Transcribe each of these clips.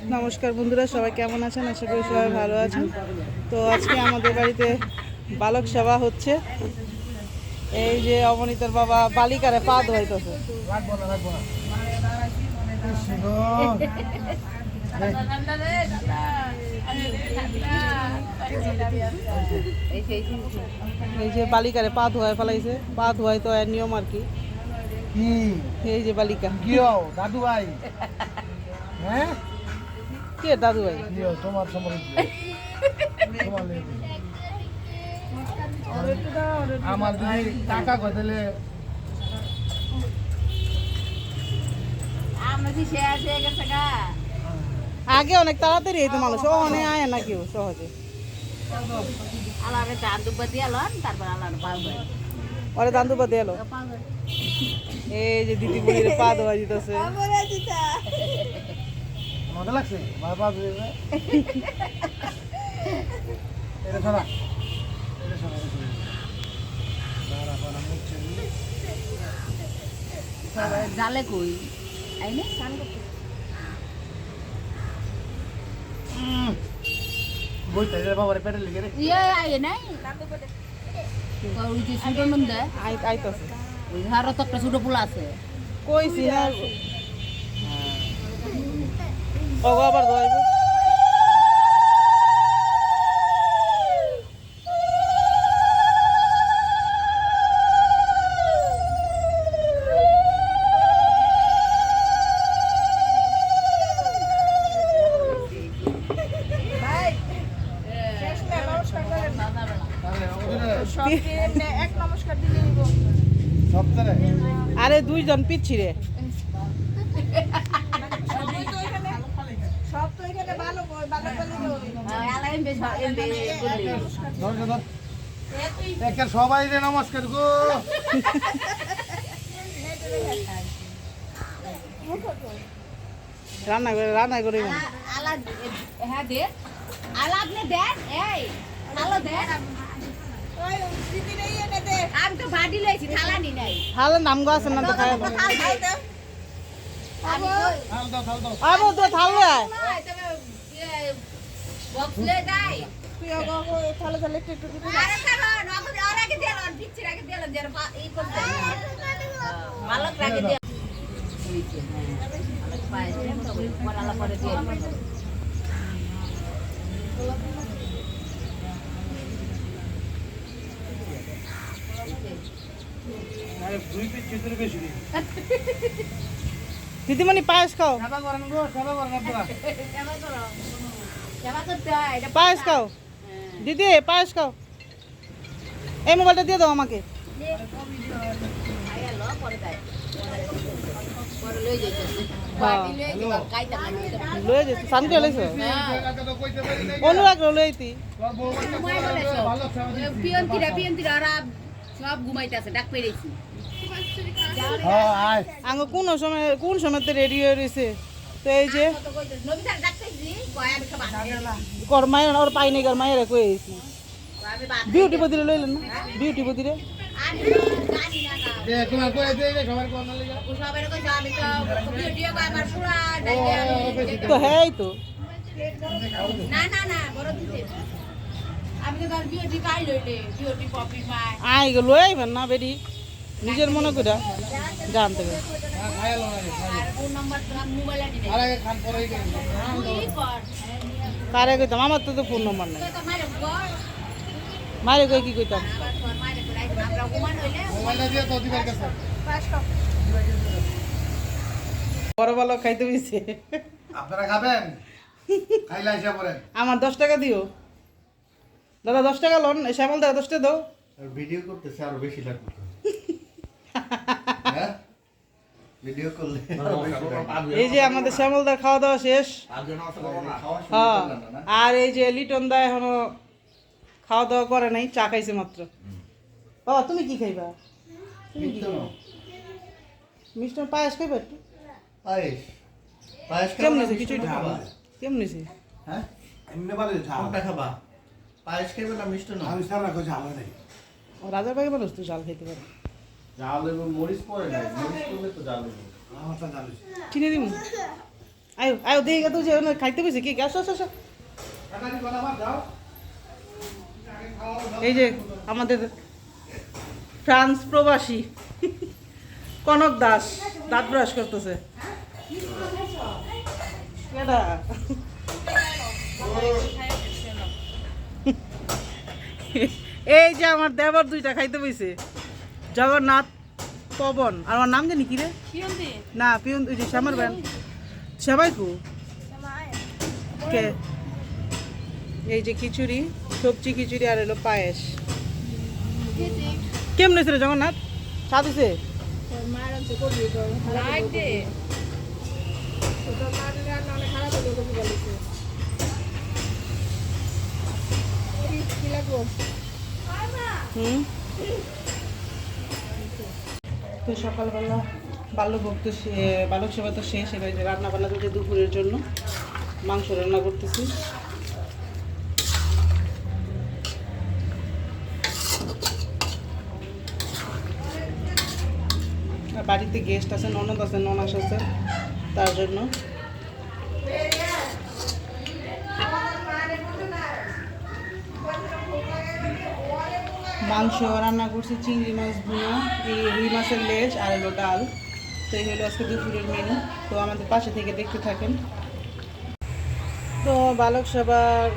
নমস্কার বন্ধুরা, সবাই কেমন আছেন? আশা করি সবাই ভালো আছেন। তো আজকে আমাদের বাড়িতে বালক সেবা হচ্ছে। এই যে অবনীতার বাবা বালিকারে পা ধোয়াইতেছে। এই যে বালিকারে পা ধোয়াই ফেলাইছে। পা ধোয়াই তো এর নিয়ম আর কি। এই যে বালিকা দাদু ভাই, হ্যাঁ কে দাদু ভাই? তোমার আমার যদি টাকা কয় তাহলে আগে অনেক তাড়াতাড়ি হইতো মানুষ, অনেক আয় না কেউ সহজে। ওরে দান্দু পা দিয়ে এলো। এই যে দিদি বুড়ির পা ধোয়া দিতেছে। মজা লাগছে বাবা এটা ছাড়া জালে কই আইনে বইতে বাবার পেটে লেগে রে ইয়ে আইয়ে নাই ওই যে ছোটো নন্দে আইতাছে। ওই ধারও তো একটা ছোটো পোলা আছে কইছি না ওগো আবার ধোয়াইব। আরে দুইজন পিচ্ছি রে। সবাই রে নমস্কার গো। রান্না করে হ্যাঁ দে আলা আপনি দেন এই আলো দেন আমি তো ভাটি লইছি থালা নি নাই ভালো নাম গো আছে না তো খায় আমি থাল দাও আবো তো থাল রে তবে বক্স লে যাই তুই আগো থালে থালে একটু দিবি। আরে কারো নগদ আরে দিল দিচ্ছি রাখে দিল যার এই করতে ভালো রাখে দিল পায়ে দেন তো পড়ালা করে দিয়ে আরে দুই পিস চিতর বেশি দিদিমণি পায়েস খাও, সেবা করেন গো, সেবা করেন আপনারা। সেবা করো সেবা করতে হয় এটা পায়েস খাও দিদি, পায়েস খাও। এই মোবাইলটা দিয়ে দাও আমাকে। আইলো পরে যায় পরে লই যাইতেছে বাড়ি লই যাবা কাইতা না লয়ে যেতে শান্তি হলেছ টাকা তো কইতে পারি নাই। অনুরাগ লইতি। তোর বউ বাচ্চা ভালো সেবা দিচ্ছি। পিয়ন্তিরা ওরা সব ঘুমাইতেছে ডাক পেরেছি হ্যাঁ আয় আঙ্গ কোন সময় রেডি হয়ে রয়েছে। তো এই যে নবিতার ডাকতেছি কয় আমি খাবার কর মায়ের ওর পাই নাই, কর মায়ের কই আইছি। আমি বাদ বিউটি বদিরে লইলেন না? বিউটি বদিরে আমি জানি না না দে তোমার কই দে রে সবার কোন লাগা। ও সবাই কইছে আমি তো ভিডিও কয় আমার পুরা ডাইলে তো হ্যাঁ তো না না না বড় দিতে আমি তো তার বিউটি পাই লইলে বিউটি পপি পাই আই গো লই আইবেন না বেডি, নিজের মনে করে জানতে হবে। খায়ালো না রে। আর ফোন নাম্বার তো মোবাইলে দিলে আর আগে খান পরেই করি। তুই কর কারে কইতাম, আমার তো ফোন নম্বর নাই। তো মারে কর মারে কই কি কইতাম। আবার তোর মারে করাই আমরা ঘুমান হইলে মোবাইলটা দিয়ে তো দিবার কাছে। বড় ভালো খাইতে হইছে। আপনারা খাবেন? খাইলা এসে পড়েন। আমার 10 টাকা দিও দাদা, 10 টাকা লোন। শ্যামল দাদা 10 টাকা দাও। আর ভিডিও করতেছে আরো বেশি লাগবে তো। হ্যাঁ ভিডিও করলে আরো বেশি লাগবে। এই যে আমাদের শ্যামলদার খাওয়া দাওয়া শেষ। খাওয়া শুরু হ্যাঁ, করলেন না? আর এই যে লিটন দা এখনো খাওয়া দাওয়া করে নাই, চা খাইছে মাত্র। বাবা তুমি কি খাইবা? তুমি কি খাইবা? মিষ্টি পায়েস খাইবা একটু? পায়েস পায়েস কেমন খাবা হয়েছে? না কিছুই মিষ্টি খাবা? কেমন হয়েছে? হ্যাঁ এমনি বারে ঝাল। কোনটা খাবা? পায়েস খাইবে না মিষ্টি না? আমি সারা কো ঝাল নাই। ও রাজার ভাই মানুষ তো জাল খাইতে পারে। জাল এবং মরিচ পড়ে না, মরিচ পড়লে তো জাল হবে। আমারটা জানিস। চিনি দিমু? আয়ো আয়ো দেখে তুই যে খাইতে পেয়েছি কি আসো আসো আসো। এই যে আমাদের ফ্রান্স প্রবাসী কনক দাস দাঁত ব্রাশ করতেছে। কেডা? এই যে আমার দেবর দুইটা খাইতে বইছে, জগন্নাথ পবন আর আমার নাম জানি কি রে? না পিয়ন ওই যে শ্যামার ব্যান সবাই কু কে। এই যে খিচুড়ি, সবজি খিচুড়ি আর হলো পায়েস। কেমন হয়েছে রে জগন্নাথ? স্বাদ হয়েছে? হুম। তো সকালবেলা বাল্যভোগ তো বালক সেবা তো শেষ, এবার যে রান্না বান্না করছে দুপুরের জন্য মাংস রান্না করতেছি। আর বাড়িতে গেস্ট আছে, ননদ আছে, ননাস আছে, তার জন্য মাংস রান্না করছি, চিংড়ি মাছ ভুনা, এই রুই মাছের লেজ আর হলো ডাল। তো এই হলো আজকে দুপুরের মেনু। তো আমাদের পাশে থেকে দেখতে থাকেন। তো বালক সেবার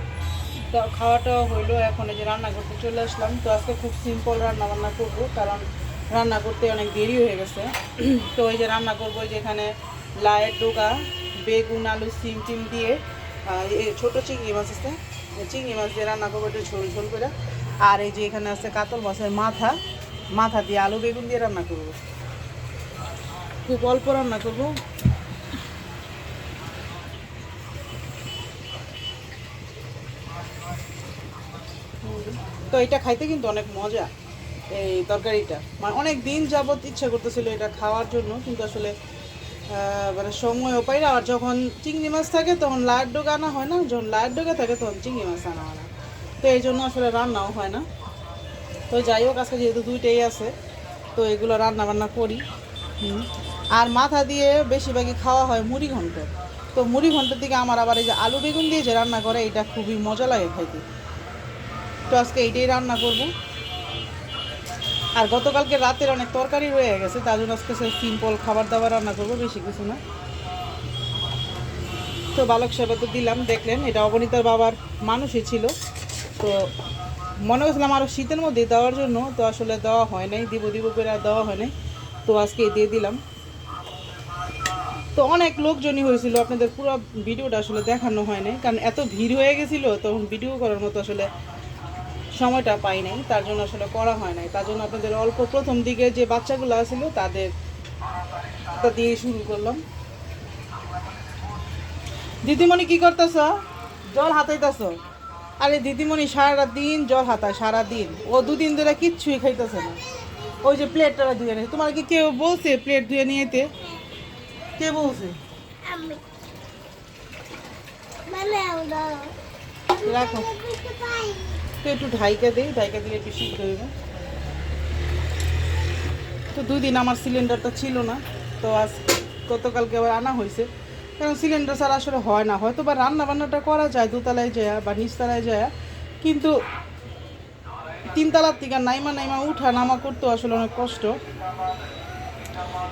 খাওয়াটাও হইলো, এখন এই যে রান্না করতে চলে আসলাম। তো আজকে খুব সিম্পল রান্না বান্না করবো, কারণ রান্না করতে অনেক দেরি হয়ে গেছে। তো এই যে রান্না করবো, যেখানে লায়ের ডোকা, বেগুন, আলু, সিম টিম দিয়ে এই ছোটো চিংড়ি মাছ আছে, চিংড়ি মাছ দিয়ে রান্না করবো একটু ঝোল ঝোল করে। আর এই যে এখানে আছে কাতল মাছের মাথা, মাথা দিয়ে আলু বেগুন দিয়ে রান্না করবো। খুব অল্প রান্না করবো। তো এটা খাইতে কিন্তু অনেক মজা, এই তরকারিটা। মানে অনেক দিন যাবত ইচ্ছা করতেছিল এটা খাওয়ার জন্য, কিন্তু আসলে মানে সময়ও পাই না। আর যখন চিংড়ি মাছ থাকে তখন লায়ের ডোকা আনা হয় না, যখন লায়ের ডোকা থাকে তখন চিংড়ি মাছ আনা হয় না। তো এই জন্য আসলে রান্নাও হয় না। তো যাই হোক, আজকে যেহেতু দুইটাই আছে, তো এগুলো রান্না বান্না করি। আর মাথা দিয়ে বেশিরভাগই খাওয়া হয় মুড়ি ঘন্ট। তো মুড়ি ঘন্টের দিকে আমার আবার এই যে আলু বেগুন দিয়ে যে রান্না করে, এটা খুবই মজা লাগে খাইতে। তো আজকে এইটাই রান্না করব। আর গতকালকে রাতের অনেক তরকারি রয়ে গেছে, তার জন্য আজকে সিম্পল খাবার দাবার রান্না করবো, বেশি কিছু না। তো বালক সেবা তো দিলাম, দেখলেন এটা অবনীতার বাবার মানুষই ছিল। তো মনে করছিলাম আরও শীতের মধ্যে দেওয়ার জন্য, তো আসলে দেওয়া হয় নাই, দিব দিব করে আর দেওয়া হয় নাই। তো আজকে দিয়ে দিলাম। তো অনেক লোকজনই হয়েছিল, আপনাদের পুরো ভিডিওটা আসলে দেখানো হয় নাই, কারণ এত ভিড় হয়ে গেছিলো, তখন ভিডিও করার মতো আসলে সময়টা পাই নাই, তার জন্য আসলে করা হয় নাই। তার জন্য আপনাদের অল্প প্রথম দিকে যে বাচ্চাগুলো ছিল তাদের দিয়ে শুরু করলাম। দিদিমণি কি করতেছ? জল হাতাইতেছ? আরে দিদিমণি সারা দিন জল হাতায়, সারা দিন। ও দুদিন ধরে কিচ্ছুই খাইতেছে না। ওই যে প্লেটটা ধুয়ে নিয়ে, তোমার কি কেউ বলছে প্লেট ধুয়ে নিয়েতে? কে বলছে? রাখো তো, একটু ঢাইকা দিই, ঢাইকা দিলে একটু সিদ্ধ হইবে। তো 2 দিন আমার সিলিন্ডারটা ছিল না, তো আজ গতকালকে আবার আনা হয়েছে। কারণ সিলিন্ডার ছাড়া আসলে হয় না, হয়তো বা রান্না বান্নাটা করা যায় দোতলায় যায় বা নিচতলায় যায়, কিন্তু 3 তলার থেকে নাইমা নাইমা উঠা নামা করতেও আসলে অনেক কষ্ট।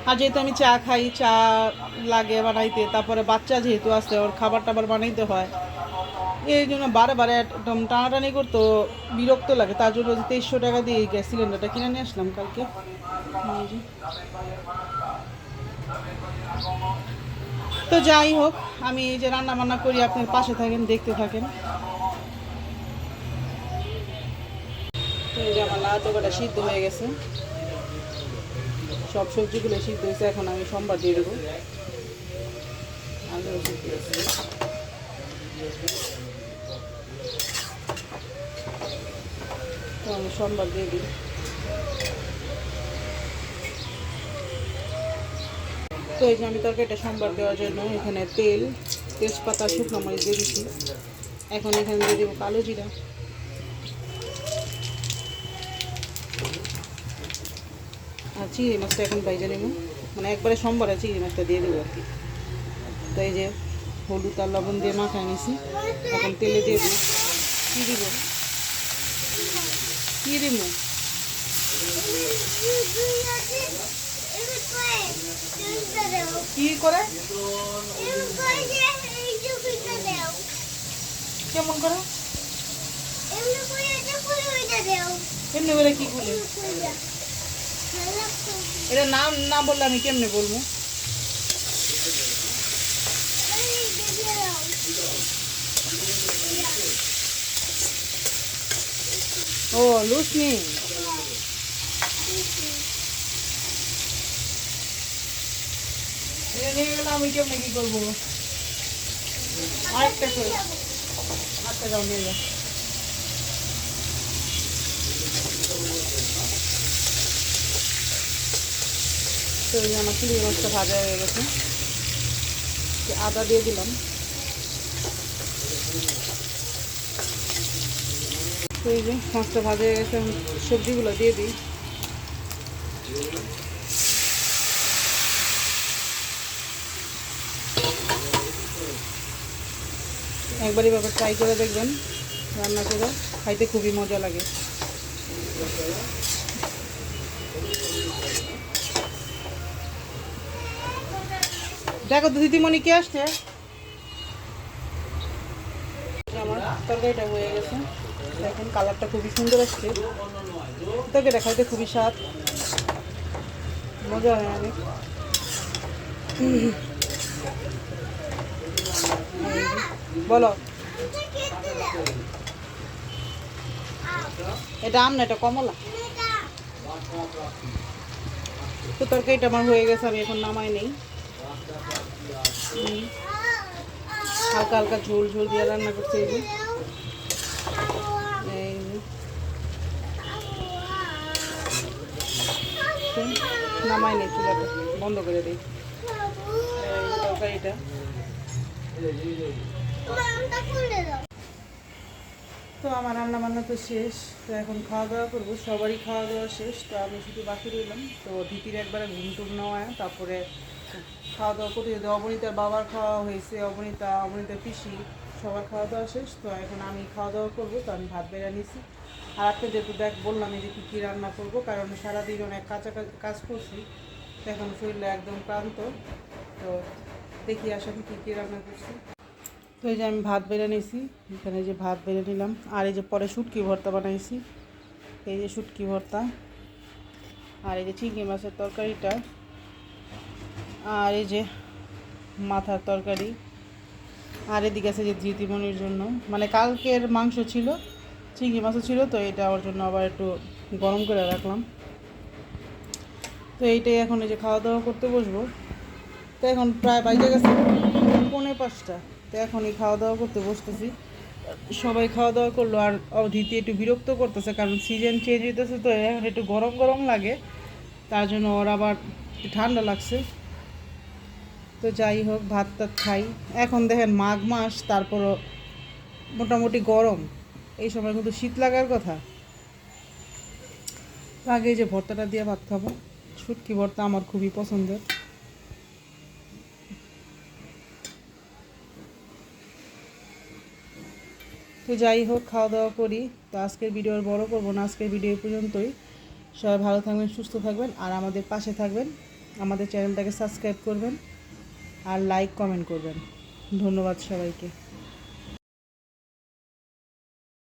আর যেহেতু আমি চা খাই, চা লাগে বানাইতে, তারপরে বাচ্চা যেহেতু আছে, ওর খাবার টাবার বানাইতে হয়, এই জন্য বারে বারে একদম টানাটানি করতো, বিরক্ত লাগে। তার জন্য 2300 টাকা দিয়ে গ্যাস সিলিন্ডারটা কিনে নিয়ে আসলাম কালকে। তো যাই হোক, আমি এই যে রান্না বান্না করি, আপনার পাশে থাকেন, দেখতে থাকেন। তো এই যে আমার লাউ ডোকাটা সিদ্ধ হয়ে গেছে, সব সবজিগুলো সিদ্ধ হয়েছে। এখন আমি সোমবার দিয়ে দেবো। আলু সিদ্ধ হয়েছে, তো আমি সোমবার দিয়ে দিই। তো এই যে আমি তরকারিটা সোমবার দেওয়ার জন্য এখানে তেল, তেজপাতা, শুকনো মরিচ দিয়ে দিচ্ছি। এখন এখানে দিয়ে দেবো কালো জিরা, আর চিংড়ি মাছটা এখন ভাইজা নেব, মানে একবারে সোমবারে চিংড়ি মাছটা দিয়ে দেবো আর কি। তো এই যে হলুদ আর লবণ দিয়ে মাখায় নিছি। এখন তেলে দিয়ে দিই। কী দিব কী দিব? কি করে কেমন করে কেমনে বলে কি বলে এটা নাম না বললে আমি কেমনে বলবো? ও লুসনি এটা নিয়ে গেলে আমি কেমনে কি করবো? আরেকটা করে আচ্ছা যাও নিয়ে যাও। তো এই যে আমার চিংড়ি মাছটা ভাজা হয়ে গেছে, আদা দিয়ে দিলাম। তো এই যে মাছটা ভাজা হয়ে গেছে, সবজিগুলো দিয়ে দিই। একবার এভাবে ট্রাই করে দেখবেন, রান্না করে খাইতে খুবই মজা লাগে। দেখো দিদিমণি কে আসছে। আমার তরকারিটা হয়ে গেছে, এখন কালারটা খুবই সুন্দর আসছে। তরকারিটা খাইতে খুবই স্বাদ, মজা হয় অনেক। বলো এটা আম না এটা কমলা। তো তরকারিটা আমার হয়ে গেছে, আমি এখন নামাই নেই। হালকা হালকা ঝোল ঝোল দিয়ে রান্না করছি। এই যে নামাই নেই, চুলাটা বন্ধ করে দিই। তরকারিটা তো আমার রান্না বান্না তো শেষ, তো এখন খাওয়া দাওয়া করবো। সবারই খাওয়া দাওয়া শেষ, তো আমি শুধু বাকি রইলাম। তো ঢিপির একবারে ঘুম টুম নেওয়া, তারপরে খাওয়া দাওয়া করতে যেতে অবনীতার বাবার খাওয়া হয়েছে, অবনীতার পিসি সবার খাওয়া দাওয়া শেষ। তো এখন আমি খাওয়া দাওয়া করবো, তো আমি ভাত বেড়ে নিছি। আর আপনি যেহেতু বললাম যে কী রান্না করবো, কারণ সারাদিন অনেক কাজ করছি, তো এখন শরীরটা একদম ক্লান্ত। তো দেখি আসলে কী রান্না করছি। তো এই যে আমি ভাত বেড়ে নিয়েছি, এখানে যে ভাত বেড়ে নিলাম। আর এই যে পরে শুটকি ভর্তা বানাইছি, এই যে শুটকি ভর্তা, আর এই যে চিংড়ি মাছের তরকারিটা, আর এই যে মাথার তরকারি। আর এদিকে আছে যে দিদিমণির জন্য, মানে কালকের মাংস ছিল, চিংড়ি মাছও ছিল, তো এটা ওর জন্য আবার একটু গরম করে রাখলাম। তো এইটাই এখন এই যে খাওয়া দাওয়া করতে বসবো। তো এখন প্রায় বাইরে গেছে 4:45, তো এখনই খাওয়া দাওয়া করতে বসতেছি। সবাই খাওয়া দাওয়া করলো, আর অদিতি একটু বিরক্ত করতেছে, কারণ সিজন চেঞ্জ হইতেছে, তো এখন একটু গরম গরম লাগে, তার জন্য ওর আবার ঠান্ডা লাগছে। তো যাই হোক, ভাত টাত খাই। এখন দেখেন মাঘ মাস, তারপরও মোটামুটি গরম, এই সময় কিন্তু শীত লাগার কথা। আগে যে ভর্তাটা দিয়ে ভাত খাবো, শুটকি ভর্তা আমার খুবই পছন্দের। তো যাই হোক, খাওয়া দাওয়া করি। তো আজকের ভিডিও আর বড় করবো না, আজকের ভিডিও পর্যন্তই। সবাই ভালো থাকবেন, সুস্থ থাকবেন, আর আমাদের পাশে থাকবেন। আমাদের চ্যানেলটাকে সাবস্ক্রাইব করবেন আর লাইক কমেন্ট করবেন। ধন্যবাদ সবাইকে।